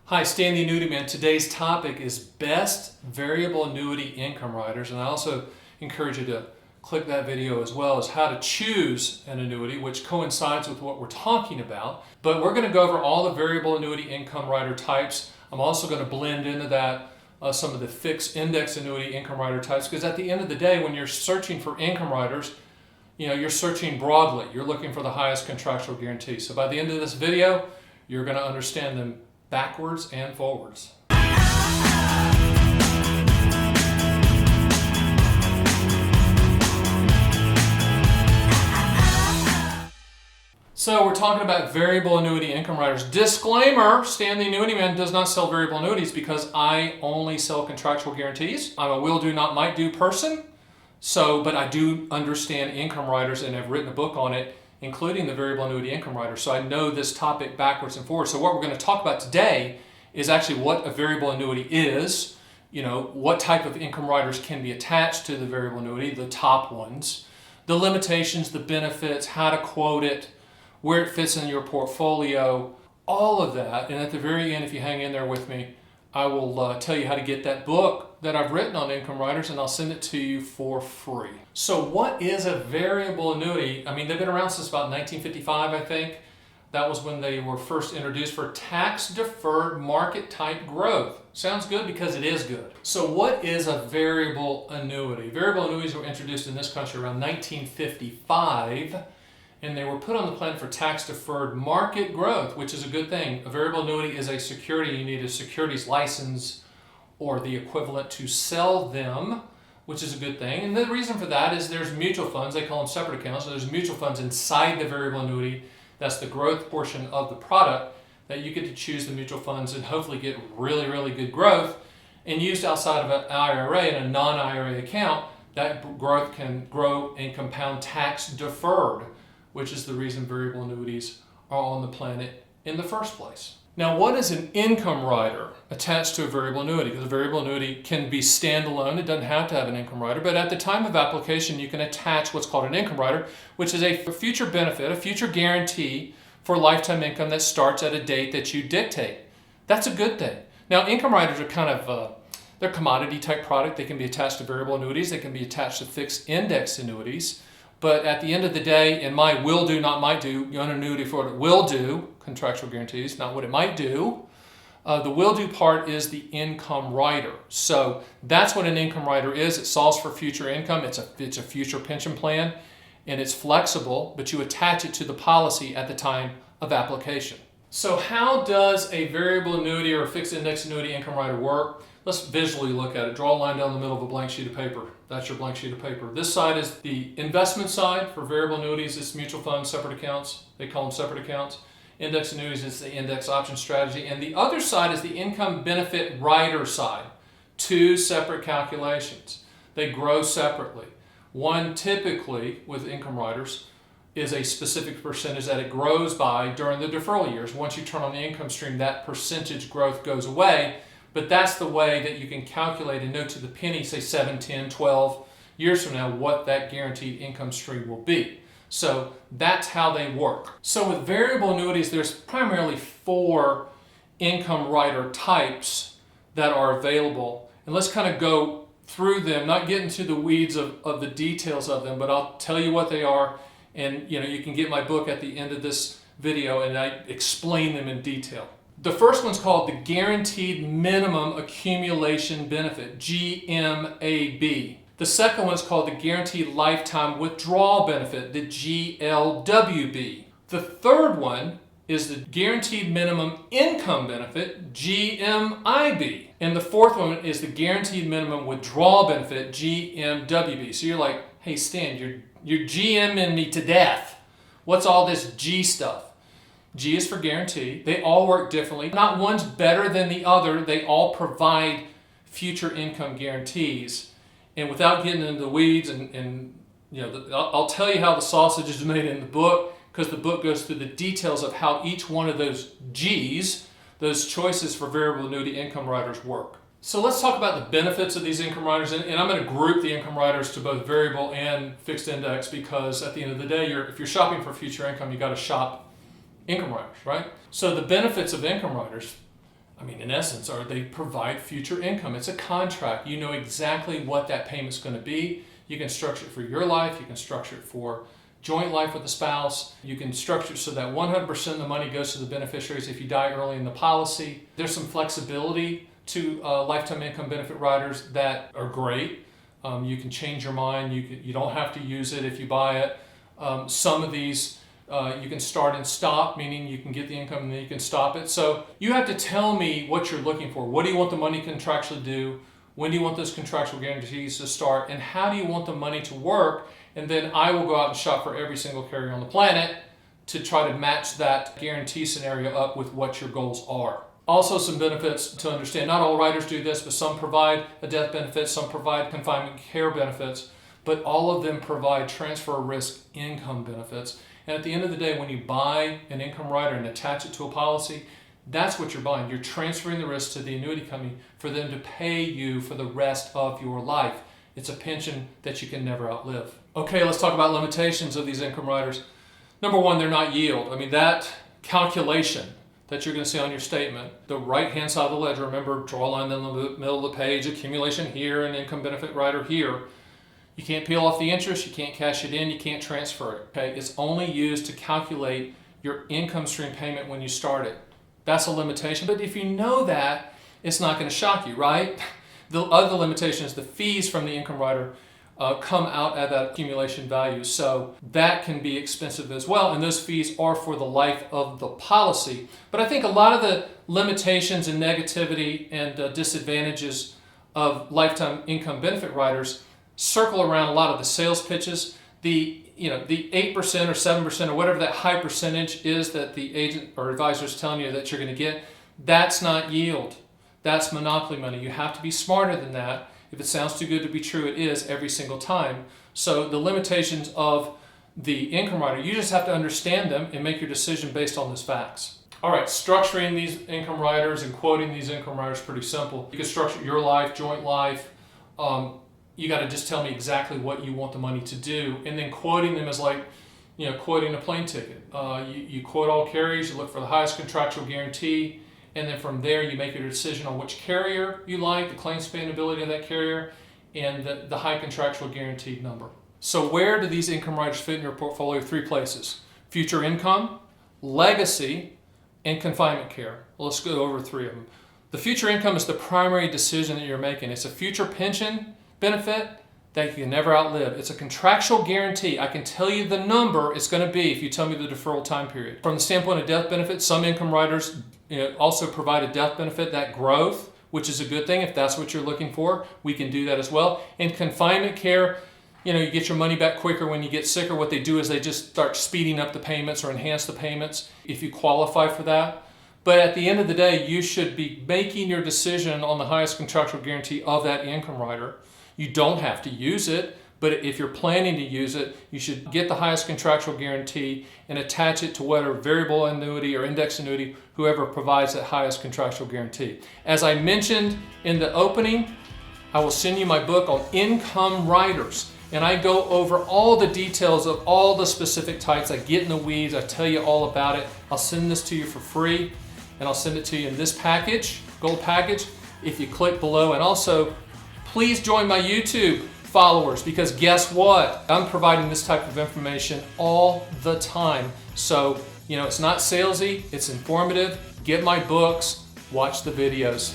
Hi, Stan The Annuity Man. Today's topic is best variable annuity income riders, and I also encourage you to click that video as well as how to choose an annuity, which coincides with what we're talking about. But we're going to go over all the variable annuity income rider types. I'm also going to blend into that some of the fixed index annuity income rider types, because at the end of the day, when you're searching for income riders, you're searching broadly. You're looking for the highest contractual guarantee. So by the end of this video, you're going to understand them backwards and forwards. So we're talking about variable annuity income riders. Disclaimer, Stan The Annuity Man does not sell variable annuities because I only sell contractual guarantees. I'm a will do not might do person. But I do understand income riders and have written a book on it, including the variable annuity income rider. So I know this topic backwards and forwards. So what we're going to talk about today is actually what a variable annuity is, what type of income riders can be attached to the variable annuity, the top ones, the limitations, the benefits, how to quote it, where it fits in your portfolio, all of that. And at the very end, if you hang in there with me, I will tell you how to get that book that I've written on income riders, and I'll send it to you for free. So what is a variable annuity? I mean, they've been around since about 1955, I think. That was when they were first introduced for tax-deferred market-type growth. Sounds good because it is good. So what is a variable annuity? Variable annuities were introduced in this country around 1955, and they were put on the plan for tax-deferred market growth, which is a good thing. A variable annuity is a security. You need a securities license or the equivalent to sell them, which is a good thing. And the reason for that is there's mutual funds. They call them separate accounts. So there's mutual funds inside the variable annuity. That's the growth portion of the product that you get to choose the mutual funds and hopefully get really, really good growth. And used outside of an IRA and a non-IRA account, that growth can grow and compound tax deferred, which is the reason variable annuities are on the planet in the first place. Now, what is an income rider attached to a variable annuity? Because a variable annuity can be standalone. It doesn't have to have an income rider, but at the time of application, you can attach what's called an income rider, which is a future benefit, a future guarantee for lifetime income that starts at a date that you dictate. That's a good thing. Now, income riders are kind of, they're commodity type product. They can be attached to variable annuities. They can be attached to fixed index annuities. But at the end of the day, in my will do, not might do, you own an annuity for what it will do, contractual guarantees, not what it might do. The will do part is the income rider. So that's what an income rider is. It solves for future income. It's a future pension plan, and it's flexible, but you attach it to the policy at the time of application. So how does a variable annuity or a fixed index annuity income rider work? Let's visually look at it. Draw a line down the middle of a blank sheet of paper. That's your blank sheet of paper. This side is the investment side. For variable annuities, it's mutual funds, separate accounts. They call them separate accounts. Index annuities is the index option strategy. And the other side is the income benefit rider side. Two separate calculations. They grow separately. One typically with income riders is a specific percentage that it grows by during the deferral years. Once you turn on the income stream, that percentage growth goes away. But that's the way that you can calculate and know to the penny, say 7, 10, 12 years from now, what that guaranteed income stream will be. So that's how they work. So with variable annuities, there's primarily 4 income rider types that are available. And let's kind of go through them, not get into the weeds of the details of them, but I'll tell you what they are. And you can get my book at the end of this video and I explain them in detail. The first one's called the Guaranteed Minimum Accumulation Benefit, GMAB. The second one's called the Guaranteed Lifetime Withdrawal Benefit, the GLWB. The third one is the Guaranteed Minimum Income Benefit, GMIB. And the fourth one is the Guaranteed Minimum Withdrawal Benefit, GMWB. So you're like, hey Stan, you're GMing me to death. What's all this G stuff? G is for guarantee. They all work differently. Not one's better than the other. They all provide future income guarantees. And without getting into the weeds, I'll tell you how the sausage is made in the book, because the book goes through the details of how each one of those G's, those choices for variable annuity income riders, work. So let's talk about the benefits of these income riders, and I'm going to group the income riders to both variable and fixed index, because at the end of the day, if you're shopping for future income, you got to shop income riders, right? So the benefits of income riders, I mean, in essence, they provide future income. It's a contract. You know exactly what that payment's going to be. You can structure it for your life. You can structure it for joint life with the spouse. You can structure it so that 100% of the money goes to the beneficiaries if you die early in the policy. There's some flexibility to lifetime income benefit riders that are great. You can change your mind. You don't have to use it if you buy it. Some of these you can start and stop, meaning you can get the income and then you can stop it. So you have to tell me what you're looking for. What do you want the money contractually to do? When do you want those contractual guarantees to start? And how do you want the money to work? And then I will go out and shop for every single carrier on the planet to try to match that guarantee scenario up with what your goals are. Also, some benefits to understand. Not all riders do this, but some provide a death benefit, some provide confinement care benefits, but all of them provide transfer risk income benefits. And at the end of the day, when you buy an income rider and attach it to a policy, that's what you're buying. You're transferring the risk to the annuity company for them to pay you for the rest of your life. It's a pension that you can never outlive. Okay, let's talk about limitations of these income riders. Number one, they're not yield. I mean, that calculation that you're going to see on your statement, the right-hand side of the ledger, remember, draw a line in the middle of the page, accumulation here, and income benefit rider here. You can't peel off the interest, you can't cash it in, you can't transfer it. Okay, it's only used to calculate your income stream payment when you start it. That's a limitation, but if you know that, it's not going to shock you, right? The other limitation is the fees from the income rider come out at that accumulation value, so that can be expensive as well, and those fees are for the life of the policy. But I think a lot of the limitations and negativity and disadvantages of lifetime income benefit riders circle around a lot of the sales pitches. The 8% or 7% or whatever that high percentage is that the agent or advisor is telling you that you're going to get, that's not yield. That's monopoly money. You have to be smarter than that. If it sounds too good to be true, it is every single time. So the limitations of the income rider, you just have to understand them and make your decision based on those facts. All right, structuring these income riders and quoting these income riders is pretty simple. You can structure your life, joint life. You got to just tell me exactly what you want the money to do, and then quoting them is like, quoting a plane ticket. You quote all carriers, you look for the highest contractual guarantee, and then from there you make your decision on which carrier you like, the claim sustainability of that carrier, and the high contractual guaranteed number. So where do these income riders fit in your portfolio? 3 places: future income, legacy, and confinement care. Well, let's go over 3 of them. The future income is the primary decision that you're making. It's a future pension benefit that you can never outlive. It's a contractual guarantee. I can tell you the number it's going to be if you tell me the deferral time period. From the standpoint of death benefit, some income riders also provide a death benefit, that growth, which is a good thing. If that's what you're looking for, we can do that as well. In confinement care, you get your money back quicker when you get sicker. What they do is they just start speeding up the payments or enhance the payments if you qualify for that. But at the end of the day, you should be making your decision on the highest contractual guarantee of that income rider. You don't have to use it, but if you're planning to use it, you should get the highest contractual guarantee and attach it to whatever variable annuity or index annuity, whoever provides that highest contractual guarantee. As I mentioned in the opening, I will send you my book on income riders, and I go over all the details of all the specific types. I get in the weeds, I tell you all about it. I'll send this to you for free, and I'll send it to you in this package, gold package, if you click below. And also, please join my YouTube followers, because guess what? I'm providing this type of information all the time. So, it's not salesy, it's informative. Get my books, watch the videos.